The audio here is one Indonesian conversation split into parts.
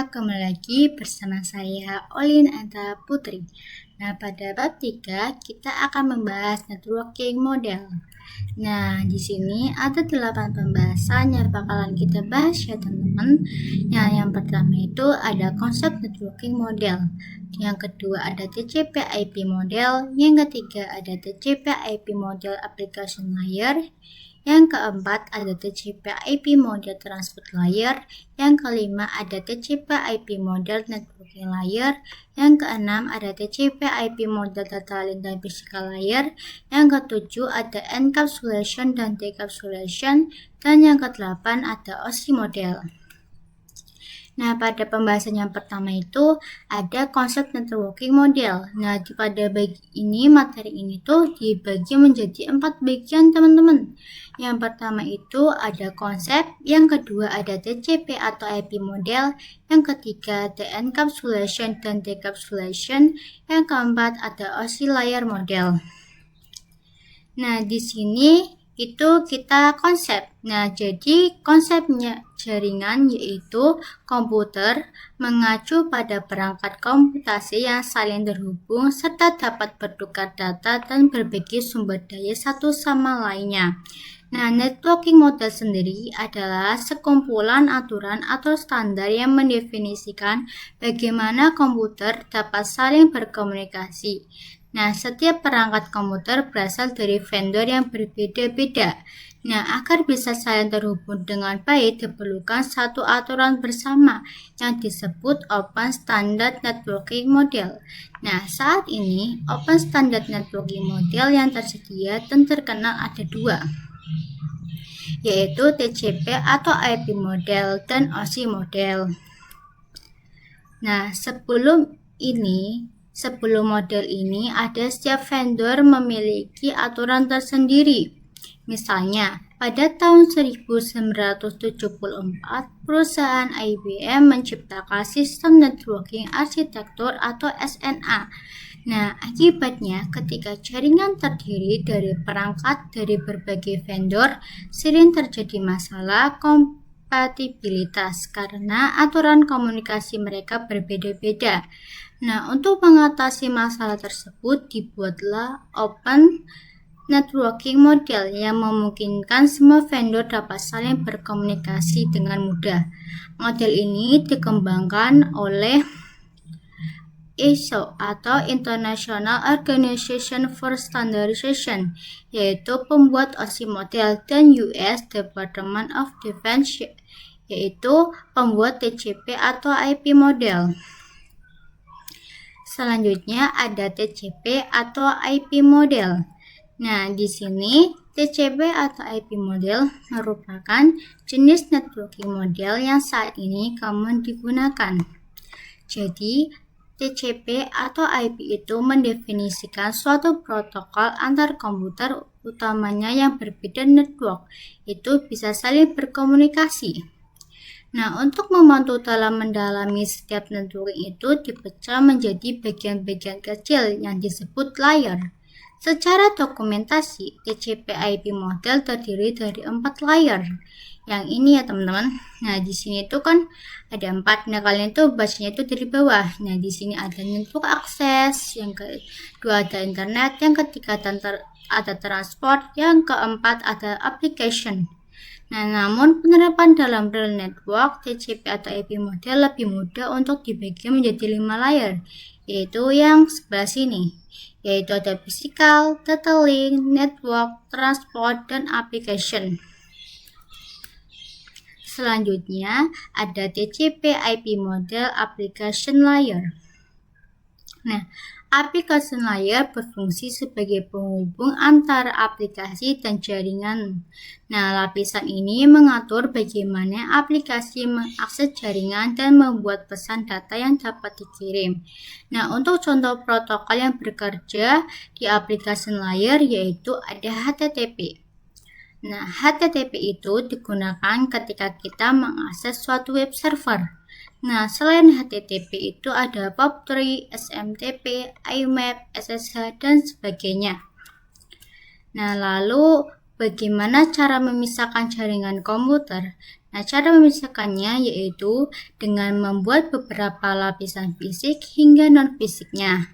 kembali lagi bersama saya Olin Anta Putri. Nah, pada bab 3 kita akan membahas networking model. Nah, di sini ada 8 pembahasan yang bakalan kita bahas ya teman-teman. Yang pertama itu ada konsep networking model. Yang kedua ada TCP/IP model. Yang ketiga ada TCP/IP model application layer. Yang keempat ada TCP/IP model transport layer. Yang kelima ada TCP/IP model networking layer. Yang keenam ada TCP/IP model data link dan physical layer. Yang ketujuh ada encapsulation dan decapsulation. Dan yang kedelapan ada OSI model. Nah, pada pembahasan yang pertama itu ada konsep networking model. Nah, pada materi ini tuh dibagi menjadi 4 bagian teman-teman. Yang pertama itu ada konsep, yang kedua ada TCP atau IP model, yang ketiga ada encapsulation dan decapsulation, yang keempat ada OSI layer model. Nah, di sini itu kita konsep. Nah, jadi konsepnya jaringan yaitu komputer mengacu pada perangkat komputasi yang saling terhubung serta dapat bertukar data dan berbagi sumber daya satu sama lainnya. Nah, networking model sendiri adalah sekumpulan aturan atau standar yang mendefinisikan bagaimana komputer dapat saling berkomunikasi. Nah, setiap perangkat komputer berasal dari vendor yang berbeda-beda. Nah, agar bisa saling terhubung dengan baik, diperlukan satu aturan bersama yang disebut Open Standard Networking Model. Nah, saat ini Open Standard Networking Model yang tersedia dan terkenal ada 2, yaitu TCP atau IP model dan OSI model. Nah, sebelum model ini ada setiap vendor memiliki aturan tersendiri. Misalnya, pada tahun 1974, perusahaan IBM menciptakan sistem networking arsitektur atau SNA. Nah, akibatnya ketika jaringan terdiri dari perangkat dari berbagai vendor, sering terjadi masalah kompatibilitas karena aturan komunikasi mereka berbeda-beda. Nah, untuk mengatasi masalah tersebut dibuatlah Open Networking Model yang memungkinkan semua vendor dapat saling berkomunikasi dengan mudah. Model ini dikembangkan oleh ISO atau International Organization for Standardization, yaitu pembuat OSI model, dan US Department of Defense, yaitu pembuat TCP atau IP model. Selanjutnya ada TCP atau IP model. Nah, di sini TCP atau IP model merupakan jenis networking model yang saat ini common digunakan. Jadi, TCP atau IP itu mendefinisikan suatu protokol antar komputer utamanya yang berbeda network, itu bisa saling berkomunikasi. Nah, untuk membantu dalam mendalami setiap networking itu dipecah menjadi bagian-bagian kecil yang disebut layer. Secara dokumentasi, TCP/IP model terdiri dari 4 layer. Yang ini ya teman-teman. Nah, di sini itu kan ada 4. Nah, kalian itu bacanya itu dari bawah. Nah, di sini ada network access, yang kedua ada internet, yang ketiga ada transport, yang keempat ada application. Nah, namun penerapan dalam real network TCP atau IP model lebih mudah untuk dibagi menjadi 5 layer, yaitu yang sebelah sini, yaitu ada physical, data link, network, transport, dan application. Selanjutnya ada TCP IP model application layer. Nah, application layer berfungsi sebagai penghubung antara aplikasi dan jaringan. Nah, lapisan ini mengatur bagaimana aplikasi mengakses jaringan dan membuat pesan data yang dapat dikirim. Nah, untuk contoh protokol yang bekerja di application layer yaitu ada HTTP. Nah, HTTP itu digunakan ketika kita mengakses suatu web server. Nah, selain HTTP itu ada POP3, SMTP, IMAP, SSH, dan sebagainya. Nah, lalu Bagaimana cara memisahkan jaringan komputer? Nah, cara memisahkannya yaitu dengan membuat beberapa lapisan fisik hingga non-fisiknya.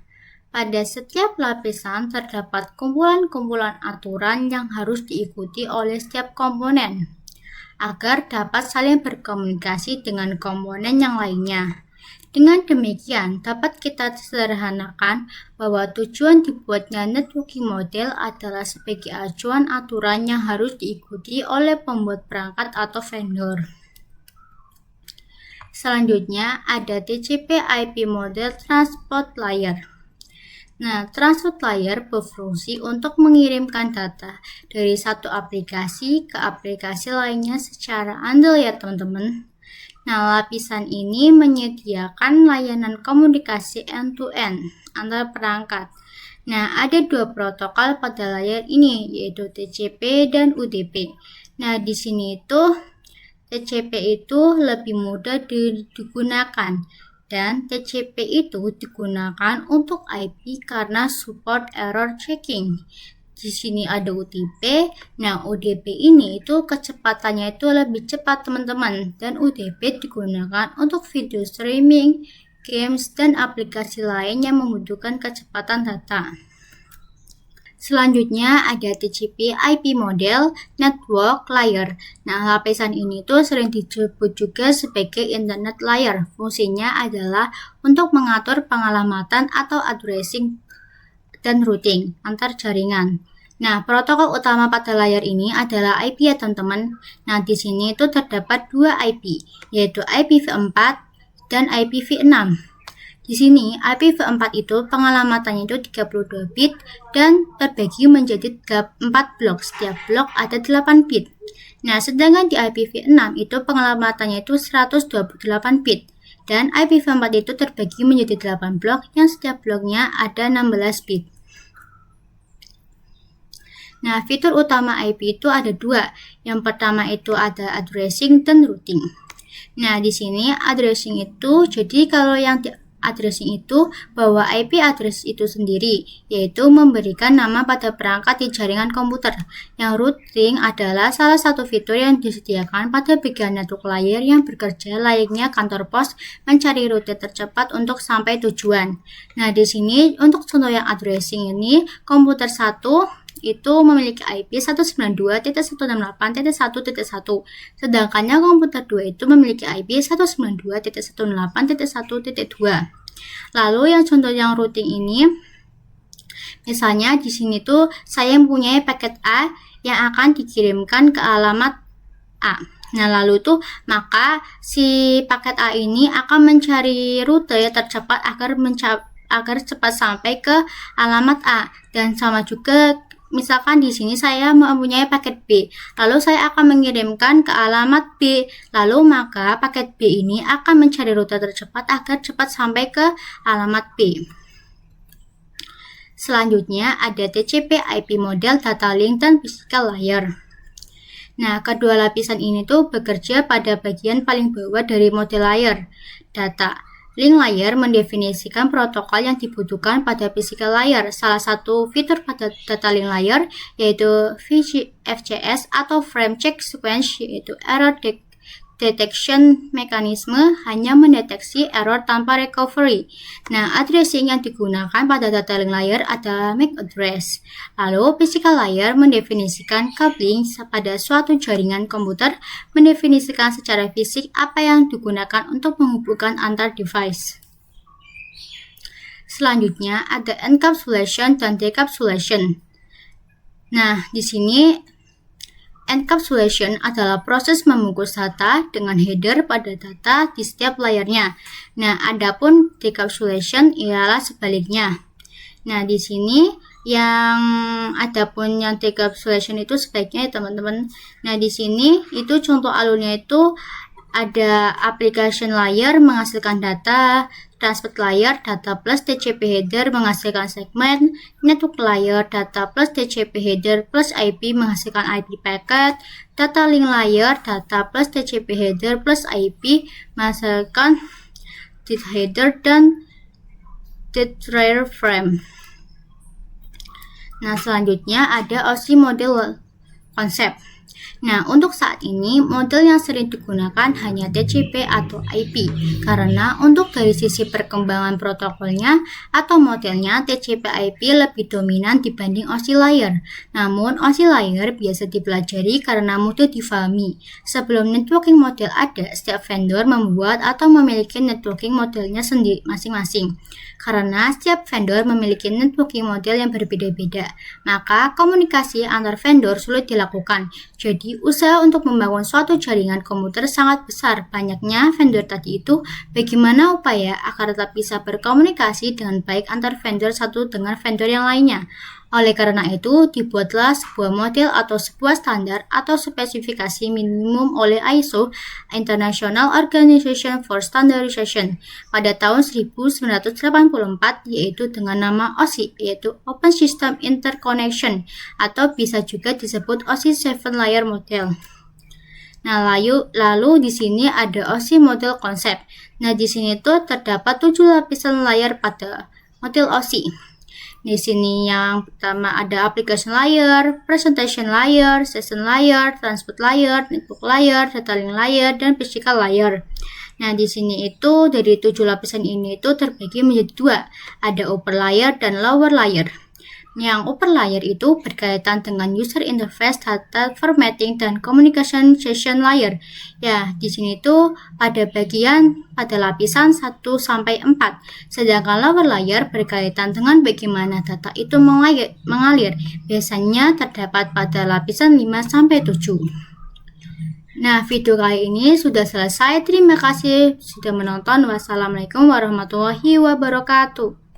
Pada setiap lapisan terdapat kumpulan-kumpulan aturan yang harus diikuti oleh setiap komponen agar dapat saling berkomunikasi dengan komponen yang lainnya. Dengan demikian, dapat kita sederhanakan bahwa tujuan dibuatnya networking model adalah sebagai acuan aturan yang harus diikuti oleh pembuat perangkat atau vendor. Selanjutnya ada TCP/IP model transport layer. Nah, transport layer berfungsi untuk mengirimkan data dari satu aplikasi ke aplikasi lainnya secara andal ya teman-teman. Nah, lapisan ini menyediakan layanan komunikasi end-to-end antar perangkat. Nah, ada dua protokol pada layar ini, yaitu TCP dan UDP. Nah, di sini itu TCP itu lebih mudah digunakan, dan TCP itu digunakan untuk IP karena support error checking. Di sini ada UDP. Nah, UDP ini itu kecepatannya itu lebih cepat teman-teman, dan UDP digunakan untuk video streaming, games, dan aplikasi lain yang membutuhkan kecepatan data. Selanjutnya ada TCP/IP model network layer. Nah, lapisan ini tuh sering disebut juga sebagai internet layer. Fungsinya adalah untuk mengatur pengalamatan atau addressing dan routing antar jaringan. Nah, protokol utama pada layar ini adalah IP ya teman-teman. Nah, di sini itu terdapat dua IP, yaitu IPv4 dan IPv6. Di sini IPv4 itu pengalamatannya itu 32 bit dan terbagi menjadi 4 blok. Setiap blok ada 8 bit. Nah, sedangkan di IPv6 itu pengalamatannya itu 128 bit. Dan IPv4 itu terbagi menjadi 8 blok yang setiap bloknya ada 16 bit. Nah, fitur utama IP itu ada dua. Yang pertama itu ada addressing dan routing. Nah, di sini addressing itu, jadi kalau yang addressing itu bahwa IP address itu sendiri, yaitu memberikan nama pada perangkat di jaringan komputer. Yang routing adalah salah satu fitur yang disediakan pada bagian network layer yang bekerja layaknya kantor pos mencari rute tercepat untuk sampai tujuan. Nah, di sini untuk contoh yang addressing ini, komputer 1 itu memiliki IP 192.168.1.1, sedangkan komputer 2 itu memiliki IP 192.168.1.2. Lalu yang contoh yang routing ini, misalnya di sini tuh saya mempunyai paket A yang akan dikirimkan ke alamat A. Nah, lalu tuh maka si paket A ini akan mencari rute tercepat agar cepat sampai ke alamat A. Dan sama juga misalkan di sini saya mempunyai paket B, lalu saya akan mengirimkan ke alamat B, lalu maka paket B ini akan mencari rute tercepat agar cepat sampai ke alamat B. Selanjutnya ada TCP/IP model data link dan physical layer. Nah, kedua lapisan ini tuh bekerja pada bagian paling bawah dari model layer. Data link layer mendefinisikan protokol yang dibutuhkan pada physical layer. Salah satu fitur pada data link layer yaitu FCS atau Frame Check Sequence, yaitu error detection mechanism, hanya mendeteksi error tanpa recovery. Nah, addressing yang digunakan pada data link layer adalah MAC address. Lalu, physical layer mendefinisikan coupling pada suatu jaringan komputer, mendefinisikan secara fisik apa yang digunakan untuk menghubungkan antar device. Selanjutnya, ada encapsulation dan decapsulation. Nah, di sini encapsulation adalah proses membungkus data dengan header pada data di setiap layarnya. Nah, adapun decapsulation ialah sebaliknya. Nah, di sini adapun yang decapsulation itu sebaiknya ya teman-teman. Nah, di sini itu contoh alurnya itu ada application layer menghasilkan data, transport layer data plus TCP header menghasilkan segmen, network layer data plus TCP header plus IP menghasilkan IP packet, data link layer data plus TCP header plus IP menghasilkan data header dan data frame. Nah, selanjutnya ada OSI model konsep. Nah, untuk saat ini, model yang sering digunakan hanya TCP atau IP, karena untuk dari sisi perkembangan protokolnya atau modelnya, TCP/IP lebih dominan dibanding OSI layer. Namun, OSI layer biasa dipelajari karena mudah difahami. Sebelum networking model ada, setiap vendor membuat atau memiliki networking modelnya sendiri masing-masing. Karena setiap vendor memiliki networking model yang berbeda-beda, maka komunikasi antar vendor sulit dilakukan. Jadi, usaha untuk membangun suatu jaringan komputer sangat besar. Banyaknya vendor tadi itu, bagaimana upaya agar tetap bisa berkomunikasi dengan baik antar vendor satu dengan vendor yang lainnya. Oleh karena itu, dibuatlah sebuah model atau sebuah standar atau spesifikasi minimum oleh ISO, International Organization for Standardization, pada tahun 1984, yaitu dengan nama OSI, yaitu Open System Interconnection, atau bisa juga disebut OSI 7 Layer Model. Nah, lalu di sini ada OSI model konsep. Nah, di sini tuh terdapat 7 lapisan layer pada model OSI. Di sini yang pertama ada application layer, presentation layer, session layer, transport layer, network layer, data link layer, dan physical layer. Nah, di sini itu dari 7 lapisan ini itu terbagi menjadi 2. Ada upper layer dan lower layer. Yang upper layer itu berkaitan dengan user interface, data formatting, dan communication session layer. Ya, di sini tuh pada lapisan 1 sampai 4. Sedangkan lower layer berkaitan dengan bagaimana data itu mengalir. Biasanya terdapat pada lapisan 5 sampai 7. Nah, video kali ini sudah selesai. Terima kasih sudah menonton. Wassalamualaikum warahmatullahi wabarakatuh.